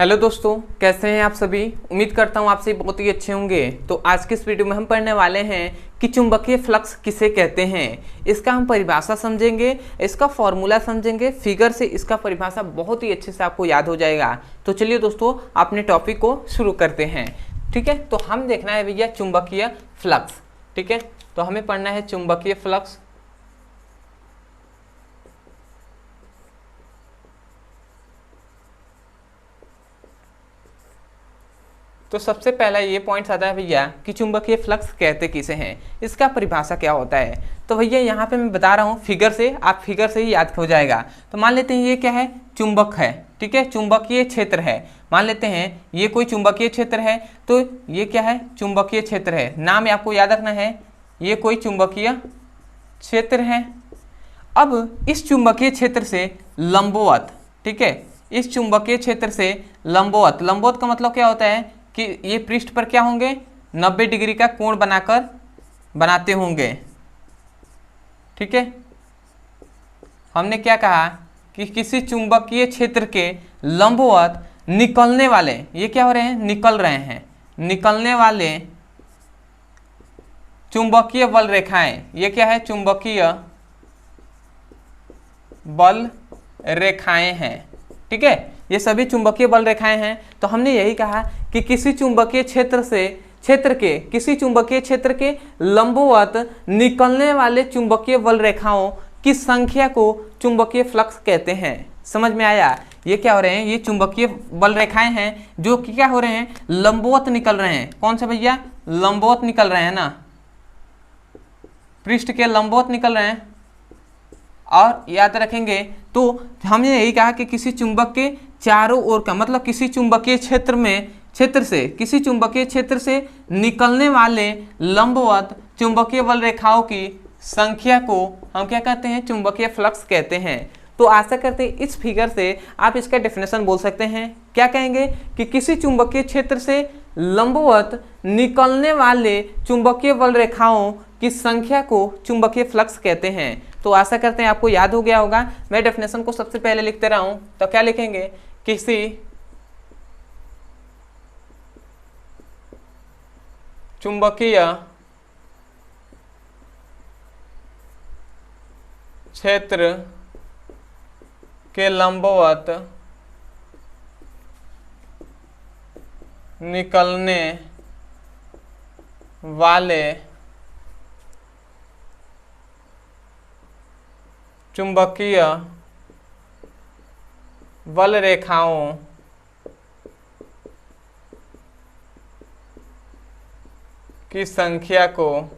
Hello दोस्तों, कैसे हैं आप सभी। उम्मीद करता हूं आप सभी बहुत ही अच्छे होंगे। तो आज के इस वीडियो में हम पढ़ने वाले हैं कि चुंबकीय फ्लक्स किसे कहते हैं। इसका हम परिभाषा समझेंगे, इसका फॉर्मूला समझेंगे, फिगर से इसका परिभाषा बहुत ही अच्छे से आपको याद हो जाएगा। तो चलिए दोस्तों, अपने टॉपिक को शुरू करते हैं। ठीक है, तो हम देखना है भैया चुंबकीय फ्लक्स। ठीक है, तो हमें पढ़ना है चुंबकीय फ्लक्स। तो सबसे पहला ये पॉइंट आता है भैया कि चुंबकीय फ्लक्स कहते किसे हैं, इसका परिभाषा क्या होता है। तो भैया यहाँ पे मैं बता रहा हूँ फिगर से, आप फिगर से ही याद हो जाएगा। तो मान लेते हैं ये क्या है, चुंबक है। ठीक है, चुंबकीय क्षेत्र है। मान लेते हैं ये कोई चुंबकीय क्षेत्र है, तो ये क्या है, चुंबकीय क्षेत्र है। नाम आपको याद रखना है, ये कोई चुंबकीय क्षेत्र है। अब इस चुंबकीय क्षेत्र से लंबवत, ठीक है, इस चुंबकीय क्षेत्र से लंबवत, लंबवत का मतलब क्या होता है कि ये पृष्ठ पर क्या होंगे, 90 डिग्री का कोण बनाते होंगे। ठीक है, हमने क्या कहा कि किसी चुंबकीय क्षेत्र के लंबवत निकलने वाले, ये क्या हो रहे हैं, निकल रहे हैं, निकलने वाले चुंबकीय बल रेखाएं, ये क्या है, चुंबकीय बल रेखाएं हैं। ठीक है, ये सभी चुंबकीय बल रेखाएं हैं। तो हमने यही कहा कि किसी चुंबकीय किसी चुंबकीय क्षेत्र के लंबवत निकलने वाले चुंबकीय बल रेखाओं की संख्या को चुंबकीय फ्लक्स कहते हैं। समझ में आया। ये क्या हो रहे हैं, ये चुंबकीय बल रेखाएं हैं जो कि क्या हो रहे हैं, लंबवत निकल रहे हैं। कौन से भैया, लंबवत निकल रहे हैं ना, पृष्ठ के लंबवत निकल रहे हैं। और याद रखेंगे तो हमने यही कहा कि किसी चुंबक के चारों ओर का मतलब किसी चुंबकीय किसी चुंबकीय क्षेत्र से निकलने वाले लंबवत चुंबकीय बल रेखाओं की संख्या को हम क्या कहते हैं, चुंबकीय फ्लक्स कहते हैं। तो आशा करते हैं इस फिगर से आप इसका डेफिनेशन बोल सकते हैं। क्या कहेंगे कि किसी चुंबकीय क्षेत्र से लंबवत निकलने वाले चुंबकीय बल रेखाओं की संख्या को चुंबकीय फ्लक्स कहते हैं। तो आशा करते हैं आपको याद हो गया होगा। मैं डेफिनेशन को सबसे पहले लिखते रहा हूं, तो क्या लिखेंगे, किसी चुंबकीय क्षेत्र के लंबवत निकलने वाले चुंबकीय बल रेखाओं की संख्या को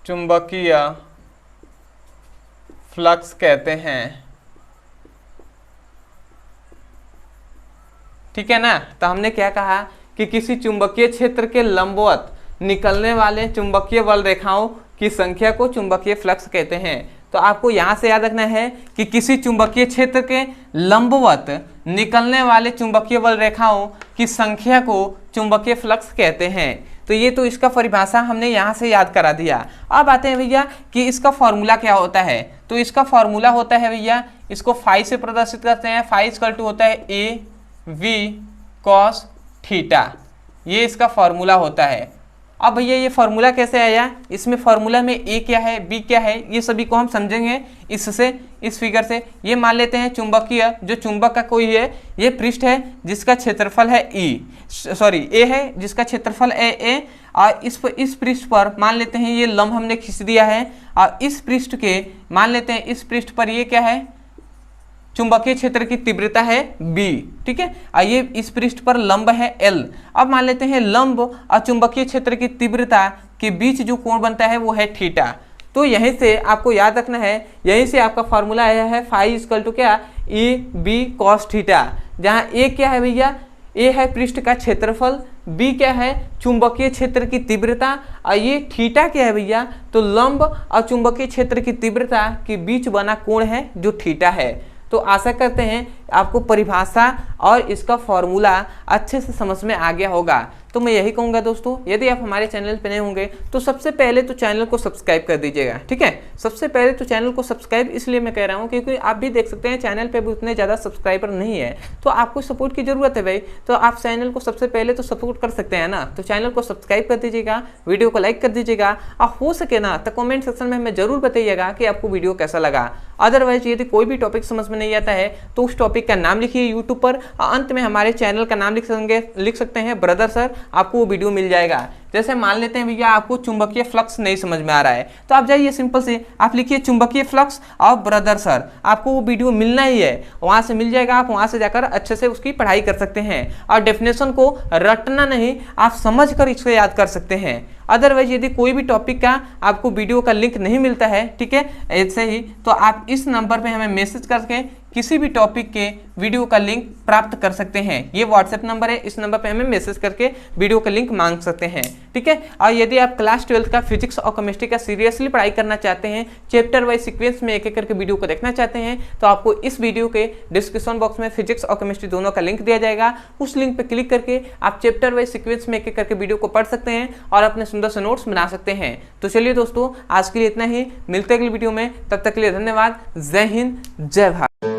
चुंबकीय फ्लक्स कहते हैं। ठीक है ना। तो हमने क्या कहा कि किसी चुंबकीय क्षेत्र के लंबवत निकलने वाले चुंबकीय बल रेखाओं की संख्या को चुंबकीय फ्लक्स कहते हैं। तो आपको यहां से याद रखना है कि किसी चुंबकीय क्षेत्र के लंबवत निकलने वाले चुंबकीय बल रेखाओं की संख्या को चुंबकीय फ्लक्स कहते हैं। तो ये तो इसका परिभाषा हमने यहाँ से याद करा दिया। अब आते हैं भैया कि इसका फॉर्मूला क्या होता है। तो इसका फॉर्मूला होता है भैया, इसको फाई से प्रदर्शित करते हैं। फाई इक्वल टू होता है ए वी कॉस थीटा, ये इसका फॉर्मूला होता है। अब भैया ये फॉर्मूला कैसे आया, इसमें फॉर्मूला में ए क्या है, बी क्या है, ये सभी को हम समझेंगे इससे, इस फिगर से। ये मान लेते हैं चुंबकीय, जो चुंबक का कोई है, ये पृष्ठ है जिसका क्षेत्रफल है ए है जिसका क्षेत्रफल है ए। और इस पृष्ठ पर मान लेते हैं ये लंब हमने खींच दिया है। और इस पृष्ठ के मान लेते हैं इस पृष्ठ पर ये क्या है, चुंबकीय क्षेत्र की तीव्रता है B। ठीक है, और ये इस पृष्ठ पर लंब है L। अब मान लेते हैं लंब और चुंबकीय क्षेत्र की तीव्रता के बीच जो कोण बनता है वो है थीटा। तो यहीं से आपको याद रखना है, यहीं से आपका फॉर्मूला आया है फाई इक्वल टू क्या, ए बी कॉस थीटा। जहाँ ए क्या है भैया, ए है पृष्ठ का क्षेत्रफल, बी क्या है, चुंबकीय क्षेत्र की तीव्रता, और ये थीटा क्या है भैया, तो लंब और चुंबकीय क्षेत्र की तीव्रता के बीच बना कोण है जो थीटा है। तो आशा करते हैं आपको परिभाषा और इसका फॉर्मूला अच्छे से समझ में आ गया होगा। तो मैं यही कहूँगा दोस्तों, यदि आप हमारे चैनल पर नए होंगे तो सबसे पहले तो चैनल को सब्सक्राइब कर दीजिएगा, ठीक है। सबसे पहले तो चैनल को सब्सक्राइब इसलिए मैं कह रहा हूँ क्योंकि आप भी देख सकते हैं चैनल पे भी उतने ज़्यादा सब्सक्राइबर नहीं है, तो आपको सपोर्ट की ज़रूरत है भाई। तो आप चैनल को सबसे पहले तो सपोर्ट कर सकते हैं ना, तो चैनल को सब्सक्राइब कर दीजिएगा, वीडियो को लाइक कर दीजिएगा, और हो सके ना तो कमेंट सेक्शन में हमें जरूर बताइएगा कि आपको वीडियो कैसा लगा। अदरवाइज यदि कोई भी टॉपिक समझ में नहीं आता है तो उस टॉपिक का नाम लिखिए यूट्यूब पर, और अंत में हमारे चैनल का नाम लिख सकते हैं ब्रदर सर, आपको वो वीडियो मिल जाएगा। जैसे मान लेते हैं भैया आपको चुंबकीय फ्लक्स नहीं समझ में आ रहा है, तो आप जाइए सिंपल से आप लिखिए चुंबकीय फ्लक्स और ब्रदर सर, आपको वो वीडियो मिलना ही है, वहां से मिल जाएगा। आप वहां से जाकर अच्छे से उसकी पढ़ाई कर सकते हैं, और डेफिनेशन को रटना नहीं, आप समझ कर इसको याद कर सकते हैं। अदरवाइज यदि कोई भी टॉपिक का आपको वीडियो का लिंक नहीं मिलता है, ठीक है, ऐसे ही तो आप इस नंबर पे हमें मैसेज करके किसी भी टॉपिक के वीडियो का लिंक प्राप्त कर सकते हैं। ये व्हाट्सएप नंबर है, इस नंबर पे हमें मैसेज करके वीडियो का लिंक मांग सकते हैं, ठीक है। और यदि आप क्लास 12 का फिजिक्स और केमिस्ट्री का सीरियसली पढ़ाई करना चाहते हैं, चैप्टर वाइज सीक्वेंस में एक एक करके वीडियो को देखना चाहते हैं, तो आपको इस वीडियो के डिस्क्रिप्शन बॉक्स में फिजिक्स और केमिस्ट्री दोनों का लिंक दिया जाएगा। उस लिंक पर क्लिक करके आप चैप्टर वाइज सीक्वेंस में एक एक करके वीडियो को पढ़ सकते हैं और अपने सुंदर से नोट्स बना सकते हैं। तो चलिए दोस्तों, आज के लिए इतना ही, मिलते हैं अगली वीडियो में, तब तक के लिए धन्यवाद। जय हिंद, जय भारत।